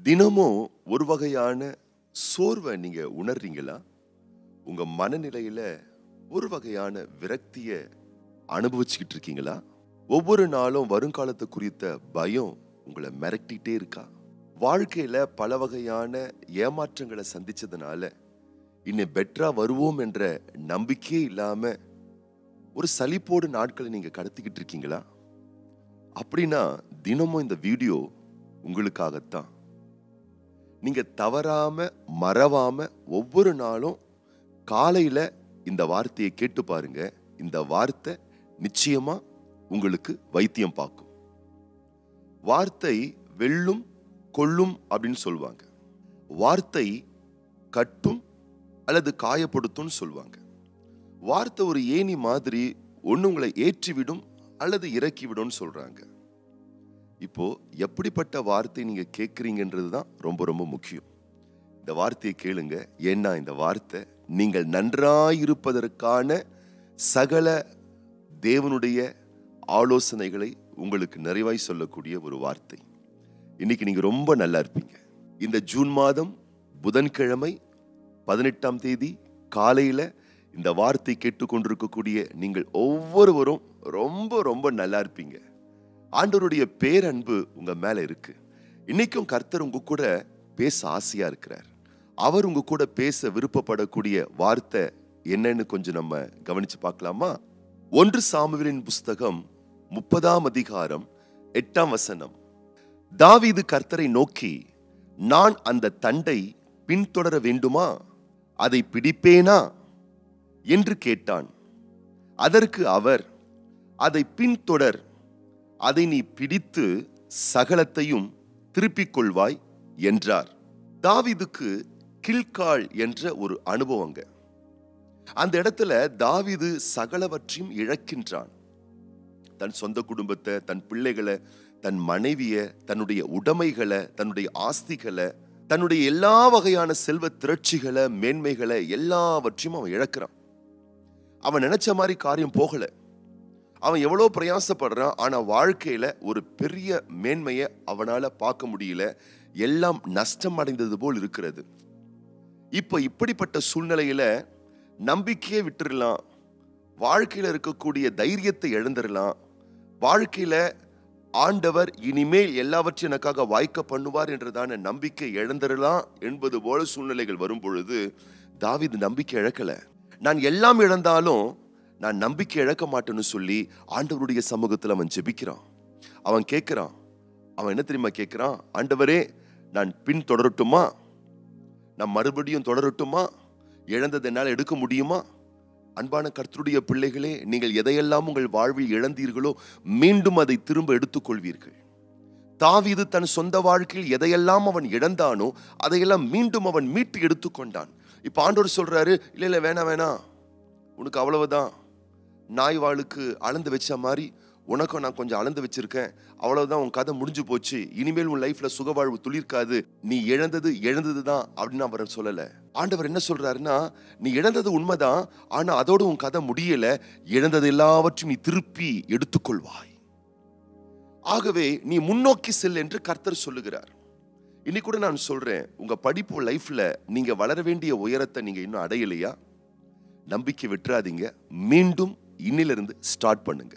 தினமும் ஒரு வகையான சோர்வை நீங்க உணர்றீங்களா? உங்க மனநிலையில ஒரு வகையான விரக்திய அனுபவிச்சுக்கிட்டு இருக்கீங்களா? ஒவ்வொரு நாளும் வருங்காலத்தை குறித்த பயம் உங்களை மிரட்டிட்டே இருக்கா? வாழ்க்கையில பல வகையான ஏமாற்றங்களை சந்திச்சதுனால இன்னும் பெட்டரா வருவோம் என்ற நம்பிக்கையே இல்லாம ஒரு சலிப்போடு நாட்களை நீங்க கடத்திக்கிட்டு இருக்கீங்களா? அப்படின்னா தினமும் இந்த வீடியோ உங்களுக்காகத்தான். நீங்க தவறாம மறவாம ஒவ்வொரு நாளும் காலையில இந்த வார்த்தையை கேட்டு பாருங்க. இந்த வார்த்தை நிச்சயமா உங்களுக்கு வைத்தியம் பார்க்கும். வார்த்தை வெல்லும் கொல்லும் அப்படின்னு சொல்லுவாங்க. வார்த்தை கட்டும் அல்லது காயப்படுத்தும் சொல்லுவாங்க. வார்த்தை ஒரு ஏணி மாதிரி ஒண்ணு உங்களை ஏற்றிவிடும் அல்லது இறக்கிவிடும் சொல்றாங்க. இப்போ எப்படிப்பட்ட வார்த்தை நீங்க கேட்கறீங்கன்றது தான் ரொம்ப ரொம்ப முக்கியம். இந்த வார்த்தையை கேளுங்க. ஏன்னா இந்த வார்த்தை நீங்கள் நன்றாயிருப்பதற்கான சகல தேவனுடைய ஆலோசனைகளை உங்களுக்கு நிறைவாய் சொல்லக்கூடிய ஒரு வார்த்தை. இன்னைக்கு நீங்க ரொம்ப நல்லா இருப்பீங்க. இந்த ஜூன் மாதம் புதன்கிழமை 18ஆம் தேதி காலையில இந்த வார்த்தை கேட்டுக்கொண்டிருக்கக்கூடிய நீங்கள் ஒவ்வொருவரும் ரொம்ப ரொம்ப நல்லா இருப்பீங்க. ஆண்டவருடைய பேரன்பு உங்க மேல இருக்கு. இன்னைக்கும் கர்த்தர் உங்க கூட பேச ஆசையா இருக்கிறார். அவர் உங்க கூட பேச விருப்பப்படக்கூடிய வார்த்தை என்னன்னு கொஞ்சம் நம்ம கவனிச்சு பார்க்கலாமா? 1 சாமுவேலின் புஸ்தகம் 30ஆம் அதிகாரம் 8ஆம் வசனம். தாவீது கர்த்தரை நோக்கி, நான் அந்த தண்டை பின்தொடர வேண்டுமா? அதை பிடிப்பேனா என்று கேட்டான். அதற்கு அவர், அதை பின்தொடர், அதை நீ பிடித்து சகலத்தையும் திருப்பிக் கொள்வாய் என்றார். தாவீதுக்கு கில்கால் என்ற ஒரு அனுபவங்க. அந்த இடத்துல தாவீது சகலவற்றையும் இழக்கின்றான். தன் சொந்த குடும்பத்தை, தன் பிள்ளைகளை, தன் மனைவிய, தன்னுடைய உடைமைகளை, தன்னுடைய ஆஸ்திகளை, தன்னுடைய எல்லா வகையான செல்வ திரட்சிகளை, மேன்மைகளை எல்லாவற்றையும் அவன் இழக்கிறான். அவன் நினைச்ச மாதிரி காரியம் போகல. அவன் எவ்வளவு பிரயாசப்படுறான். ஆனா வாழ்க்கையில ஒரு பெரிய மேன்மையை அவனால பார்க்க முடியல. எல்லாம் நஷ்டம் அடைந்தது போல் இருக்கிறது. இப்ப இப்படிப்பட்ட சூழ்நிலையில நம்பிக்கையை விட்டுறலாம், வாழ்க்கையில இருக்கக்கூடிய தைரியத்தை இழந்துடலாம், வாழ்க்கையில ஆண்டவர் இனிமேல் எல்லாவற்றையும் எனக்காக வாய்க்க பண்ணுவார் என்றதான நம்பிக்கை இழந்துடலாம் என்பது போல சூழ்நிலைகள் வரும் பொழுது தாவீது நம்பிக்கை இழக்கல. நான் எல்லாம் இழந்தாலும் நான் நம்பிக்கை இழக்க மாட்டேன்னு சொல்லி ஆண்டவருடைய சமூகத்தில் அவன் ஜெபிக்கிறான். அவன் கேட்கிறான். அவன் என்ன தெரியுமா கேட்கிறான்? ஆண்டவரே, நான் பின் தொடரட்டுமா? நான் மறுபடியும் தொடரட்டுமா? இழந்தது என்னால் எடுக்க முடியுமா? அன்பான கர்த்தருடைய பிள்ளைகளே, நீங்கள் எதையெல்லாம் உங்கள் வாழ்வில் இழந்தீர்களோ மீண்டும் அதை திரும்ப எடுத்துக்கொள்வீர்கள். தாவீது தன் சொந்த வாழ்க்கையில் எதையெல்லாம் அவன் இழந்தானோ அதையெல்லாம் மீண்டும் அவன் மீட்டு எடுத்துக்கொண்டான். இப்ப ஆண்டவர் சொல்றாரு, இல்ல இல்ல வேணாம் வேணாம், உனக்கு அவ்வளவுதான், நாய் வாளுக்கு அளந்து வச்ச மாதிரி உனக்கும் நான் கொஞ்சம் அளந்து வச்சிருக்கேன், அவ்வளவுதான், உன் கதை முடிஞ்சு போச்சு, இனிமேல் உன் லைஃப்ல சுகவாழ்வு துளிர்க்காது, நீ இழந்தது தான் அப்படின்னு அவர் சொல்லல. ஆண்டவர் என்ன சொல்றாருன்னா, நீ இழந்தது உண்மைதான், ஆனா அதோடு உன் கதை முடியல, இழந்தது எல்லாவற்றையும் நீ திருப்பி எடுத்துக்கொள்வாய். ஆகவே நீ முன்னோக்கி செல் என்று கர்த்தர் சொல்லுகிறார். இன்னைக்கு கூட நான் சொல்றேன், உங்க படிப்பு லைஃப்ல நீங்க வளர வேண்டிய உயரத்தை நீங்க இன்னும் அடையலையா? நம்பிக்கை விட்டுறாதீங்க. மீண்டும் இன்னிலிருந்து ஸ்டார்ட் பண்ணுங்க.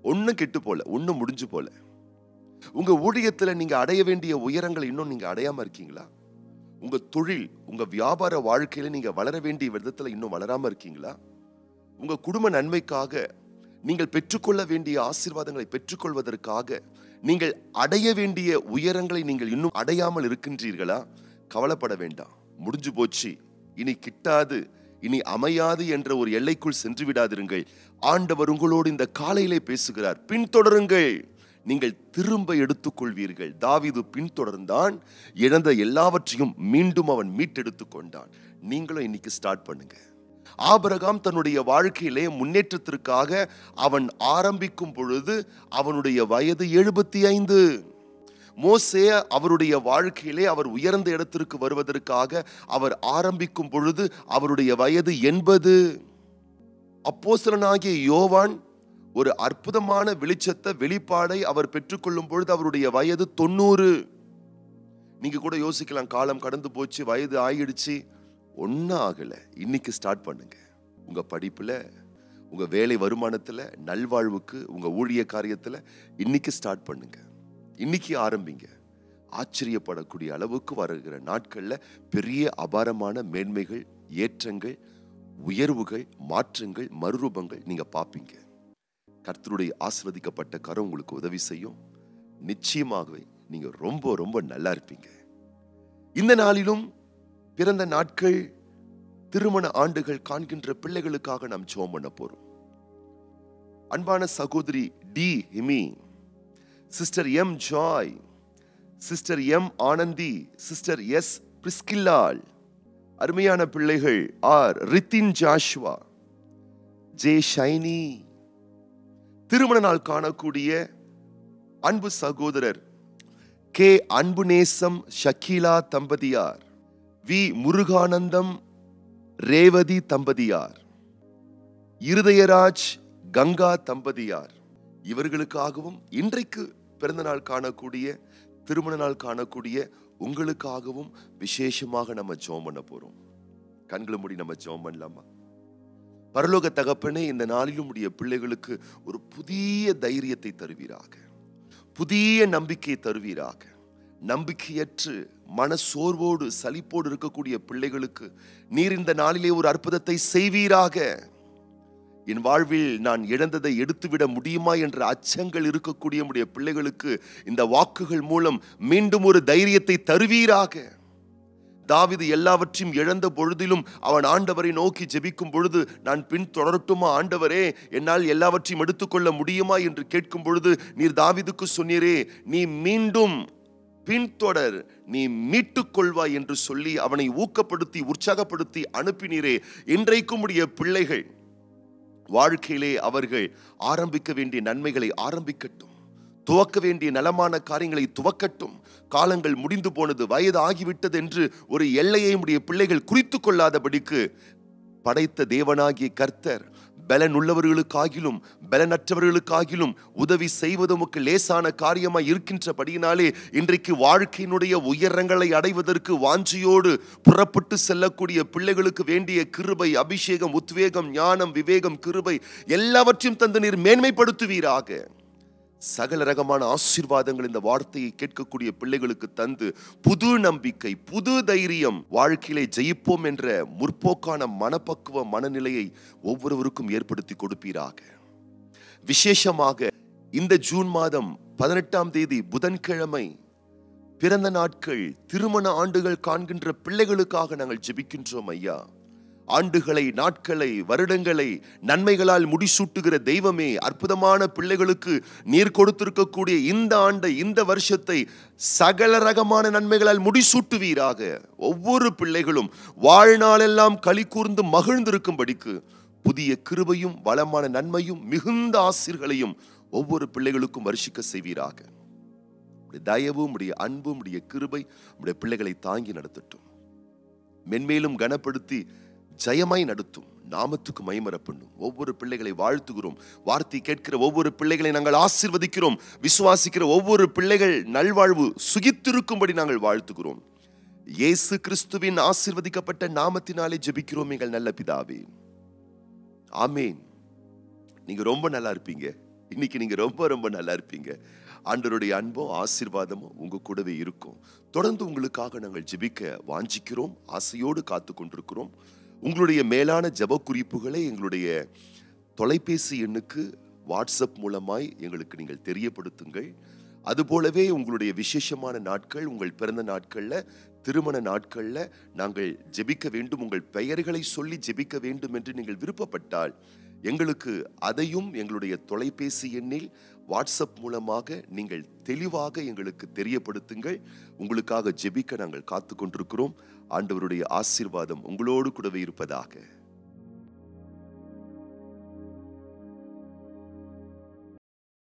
ஒன்னும் கெட்டு போல, ஒன்னும் முடிஞ்சு போல. உங்க ஊழியத்துல நீங்க அடைய வேண்டிய உயரங்களை இன்னும் நீங்க அடையாம இருக்கீங்களா? உங்க தொழில், உங்க வியாபார வாழ்க்கையில நீங்க வளர வேண்டிய விதத்துல இன்னும் வளராம இருக்கீங்களா? உங்க குடும்ப நன்மைக்காக நீங்கள் பெற்றுக்கொள்ள வேண்டிய ஆசீர்வாதங்களை பெற்றுக்கொள்வதற்காக நீங்கள் அடைய வேண்டிய உயரங்களை நீங்கள் இன்னும் அடையாமல் இருக்கின்றீர்களா? கவலைப்பட வேண்டாம், முடிஞ்சு போச்சு, இனி கிட்டாது, இனி அமையாது என்ற ஒரு எல்லைக்குள் சென்று விடாதிருங்கள். ஆண்டவர் உங்களோடு இந்த காலையிலே பேசுகிறார். பின்தொடருங்கள், நீங்கள் திரும்ப எடுத்துக்கொள்வீர்கள். தாவீது பின்தொடர்ந்தான், இழந்த எல்லாவற்றையும் மீண்டும் அவன் மீட்டெடுத்துக் கொண்டான். நீங்களும் இன்னைக்கு ஸ்டார்ட் பண்ணுங்க. ஆபிரகாம் தன்னுடைய வாழ்க்கையிலே முன்னேற்றத்திற்காக அவன் ஆரம்பிக்கும் பொழுது அவனுடைய வயது 75. மோசே அவருடைய வாழ்க்கையிலே அவர் உயர்ந்த இடத்திற்கு வருவதற்காக அவர் ஆரம்பிக்கும் பொழுது அவருடைய வயது 80. அப்போஸ்தலனாகிய யோவான் ஒரு அற்புதமான வெளிச்சத்தை வெளிப்பாடை அவர் பெற்றுக்கொள்ளும் பொழுது அவருடைய வயது 90. நீங்க கூட யோசிக்கலாம், காலம் கடந்து போச்சு, வயது ஆயிடுச்சு. ஒன்னும் ஆகல. இன்னைக்கு ஸ்டார்ட் பண்ணுங்க. உங்க படிப்புல, உங்க வேலை வருமானத்துல, நல்வாழ்வுக்கு, உங்க ஊழிய காரியத்துல இன்னைக்கு ஸ்டார்ட் பண்ணுங்க. இன்னைக்கு ஆரம்பிங்க. ஆச்சரியப்படக்கூடிய அளவுக்கு வருகிற நாட்கள்ல பெரிய அபாரமான மேன்மைகள், ஏற்றங்கள், உயர்வுகள், மாற்றங்கள், மறுரூபங்கள் நீங்க பார்ப்பீங்க. கர்த்தருடைய ஆசீர்வதிக்கப்பட்ட கரம் உங்களுக்கு உதவி செய்யும். நிச்சயமாகவே நீங்க ரொம்ப ரொம்ப நல்லா இருப்பீங்க. இந்த நாளிலும் பிறந்த நாட்கள், திருமண ஆண்டுகள் காண்கின்ற பிள்ளைகளுக்காக நாம் ஜெபம் பண்ண போறோம். அன்பான சகோதரி D Himi, sister M Joy, sister M Anandhi, sister S பிரிஸ்கில்லால், அருமையான பிள்ளைகள் R Rithin Joshua, J Shiny, திருமண நாள் காணக்கூடிய அன்பு சகோதரர் கே அன்புநேசம் ஷக்கீலா தம்பதியார், வி முருகானந்தம் ரேவதி தம்பதியார், இருதயராஜ் கங்கா தம்பதியார், இவர்களுக்காகவும் இன்றைக்கு பிறந்த நாள் காணக்கூடிய, திருமண நாள் காணக்கூடிய உங்களுக்காகவும் விசேஷமாக நம்ம ஜெபம் பண்ண போறோம். கண்களை மூடி நம்ம ஜெபம் பண்ணலாமா? பரலோக தகப்பனே, இந்த நாளிலும் உடைய பிள்ளைகளுக்கு ஒரு புதிய தைரியத்தை தருவீராக, புதிய நம்பிக்கை தருவீராக. நம்பிக்கையற்று மனசோர்வோடு சலிப்போடு இருக்கக்கூடிய பிள்ளைகளுக்கு நீர் இந்த நாளிலே ஒரு அற்புதத்தை செய்வீராக. என் வாழ்வில் நான் இழந்ததை எடுத்துவிட முடியுமா என்ற அச்சங்கள் இருக்கக்கூடிய நம்முடைய பிள்ளைகளுக்கு இந்த வாக்குகள் மூலம் மீண்டும் ஒரு தைரியத்தை தருவீராக. தாவீது எல்லாவற்றையும் இழந்த பொழுதிலும் அவன் ஆண்டவரை நோக்கி ஜெபிக்கும் பொழுது, நான் பின் தொடரட்டுமா ஆண்டவரே, என்னால் எல்லாவற்றையும் எடுத்துக்கொள்ள முடியுமா என்று கேட்கும் பொழுது நீர் தாவீதுக்கு சொன்னீரே, நீ மீண்டும் பின்தொடர், நீ மீட்டுக் கொள்வாய் என்று சொல்லி அவனை ஊக்கப்படுத்தி உற்சாகப்படுத்தி அனுப்பினீரே. இன்றைக்கும் உடைய பிள்ளைகள் வாழ்க்கையிலே அவர்கள் ஆரம்பிக்க வேண்டிய நன்மைகளை ஆரம்பிக்கட்டும், துவக்க வேண்டிய நலமான காரியங்களை துவக்கட்டும். காலங்கள் முடிந்து போனது, வயது ஆகிவிட்டது என்று ஒரு எல்லையை உடைய பிள்ளைகள் குறித்து கொள்ளாதபடிக்கு படைத்த தேவனாகிய கர்த்தர் பலன் உள்ளவர்களுக்காகிலும் பலனற்றவர்களுக்காகிலும் உதவி செய்வது உமக்கு லேசான காரியமாய் இருக்கின்றபடியினாலே இன்றைக்கு வாழ்க்கையினுடைய உயரங்களை அடைவதற்கு வாஞ்சியோடு புறப்பட்டு செல்லக்கூடிய பிள்ளைகளுக்கு வேண்டிய கிருபை, அபிஷேகம், உத்வேகம், ஞானம், விவேகம், கிருபை எல்லாவற்றையும் தந்து நீர் மேன்மைப்படுத்துவீராக. சகல ரகமான ஆசீர்வாதங்கள் இந்த வார்த்தையை கேட்கக்கூடிய பிள்ளைகளுக்கு தந்து புது நம்பிக்கை, புது தைரியம், வாழ்க்கையிலே ஜெயிப்போம் என்ற முற்போக்கான மனப்பக்குவ மனநிலையை ஒவ்வொருவருக்கும் ஏற்படுத்தி கொடுப்பீராக. விசேஷமாக இந்த ஜூன் மாதம் 18ஆம் தேதி புதன்கிழமை பிறந்த நாட்கள், திருமண ஆண்டுகள் காண்கின்ற பிள்ளைகளுக்காக நாங்கள் ஜெபிக்கின்றோம் ஐயா. ஆண்டுகளை, நாட்களை, வருடங்களை நன்மைகளால் முடிசூட்டுகிற தெய்வமே, அற்புதமான பிள்ளைகளுக்கு நீர் கொடுத்திருக்கக்கூடிய இந்த ஆண்டை, இந்த வருஷத்தை சகல ரகமான நன்மைகளால் முடிசூட்டுவீராக. ஒவ்வொரு பிள்ளைகளும் வாழ்நாளெல்லாம் களி கூர்ந்து மகிழ்ந்திருக்கும்படிக்கு புதிய கிருபையும் வளமான நன்மையும் மிகுந்த ஆசீர்களையும் ஒவ்வொரு பிள்ளைகளுக்கும் வருஷிக்க செய்வீராக. தயவும் உடைய அன்பும் உடைய கிருபை உடைய பிள்ளைகளை தாங்கி நடத்தட்டும். மென்மேலும் கனப்படுத்தி ஜெயமாய் நடத்தும். நாமத்துக்கு மகிமை பண்ணும். ஒவ்வொரு பிள்ளைகளை வாழ்த்துகிறோம். வார்த்தை கேட்கிற ஒவ்வொரு பிள்ளைகளை நாங்கள் ஆசீர்வதிக்கிறோம். விசுவாசிக்கிற ஒவ்வொரு பிள்ளைகள் நல்வாழ்வு சுகித்திருக்கும்படி நாங்கள் வாழ்த்துகிறோம். இயேசு கிறிஸ்துவின் ஆசீர்வதிக்கப்பட்ட நாமத்தினாலே ஜெபிக்கிறோம் எங்கள் நல்ல பிதாவே, ஆமேன். நீங்க ரொம்ப நல்லா இருப்பீங்க. இன்னைக்கு நீங்க ரொம்ப ரொம்ப நல்லா இருப்பீங்க. ஆண்டவருடைய அன்பும் ஆசீர்வாதமும் உங்க கூடவே இருக்கும். தொடர்ந்து உங்களுக்காக நாங்கள் ஜெபிக்க வாஞ்சிக்கிறோம், ஆசையோடு காத்து கொண்டிருக்கிறோம். உங்களுடைய மேலான ஜெப குறிப்புகளை எங்களுடைய தொலைபேசி எண்ணுக்கு வாட்ஸ்அப் மூலமாய் எங்களுக்கு நீங்கள் தெரியப்படுத்துங்கள். அதுபோலவே உங்களுடைய விசேஷமான நாட்கள், உங்கள் பிறந்த நாட்கள்ல, திருமண நாட்கள்ல நாங்கள் ஜெபிக்க வேண்டும், உங்கள் பெயர்களை சொல்லி ஜெபிக்க வேண்டும் என்று நீங்கள் விருப்பப்பட்டால் எங்களுக்கு அதையும் எங்களுடைய தொலைபேசி எண்ணில் வாட்ஸ்அப் மூலமாக நீங்கள் தெளிவாக எங்களுக்கு தெரியப்படுத்துங்கள். உங்களுக்காக ஜெபிக்க நாங்கள் காத்து கொண்டிருக்கிறோம். ஆண்டவருடைய ஆசீர்வாதம் உங்களோடு கூடவே இருப்பதாக.